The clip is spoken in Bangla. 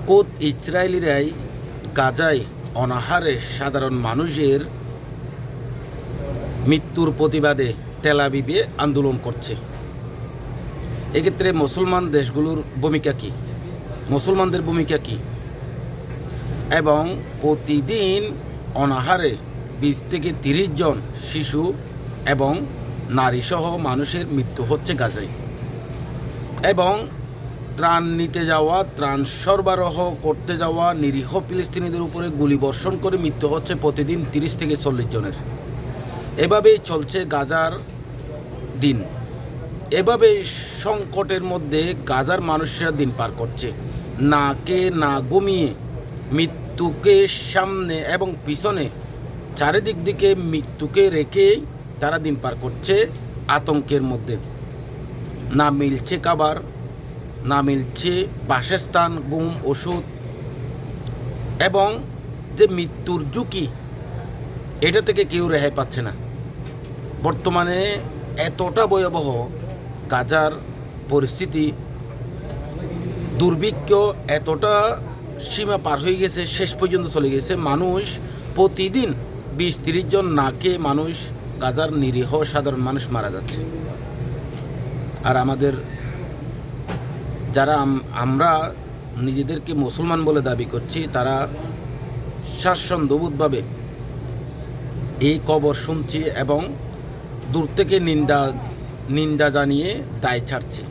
খোদ ইসরায়েলিরাই গাজায় অনাহারে সাধারণ মানুষের মৃত্যুর প্রতিবাদে তেল আবিবে আন্দোলন করছে। এক্ষেত্রে মুসলমান দেশগুলোর ভূমিকা কী, মুসলমানদের ভূমিকা কী? এবং প্রতিদিন অনাহারে 20 থেকে 30 জন শিশু এবং নারীসহ মানুষের মৃত্যু হচ্ছে গাজায়, এবং ত্রাণ নিতে যাওয়া, ত্রাণ সরবরাহ করতে যাওয়া নিরীহ ফিলিস্তিনিদের উপরে গুলিবর্ষণ করে মৃত্যু হচ্ছে প্রতিদিন 30 থেকে 40 জনের। এভাবেই চলছে গাজার দিন। এভাবেই সংকটের মধ্যে গাজার মানুষরা দিন পার করছে, না কে না ঘুমিয়ে, মৃত্যুকে সামনে এবং পিছনে চারিদিক দিকে মৃত্যুকে রেখেই তারা দিন পার করছে আতঙ্কের মধ্যে। না মিলছে খাবার, না মিলছে বাসস্থান, ঘুম, ওষুধ, এবং যে মৃত্যুর ঝুঁকি, এটা থেকে কেউ রেহাই পাচ্ছে না। বর্তমানে এতটা ভয়াবহ গাজার পরিস্থিতি, দুর্ভিক্ষ এতটা সীমা পার হয়ে গেছে, শেষ পর্যন্ত চলে গেছে। মানুষ প্রতিদিন 20-30 জন না খেয়ে মানুষ, গাজার নিরীহ সাধারণ মানুষ মারা যাচ্ছে। আর আমাদের যারা আমরা নিজেদেরকে মুসলমান বলে দাবি করছি, তারা স্বাচ্ছন্দ্যবোধভাবে এই খবর শুনছি এবং দূর থেকে নিন্দা জানিয়ে দায় ছাড়ছি।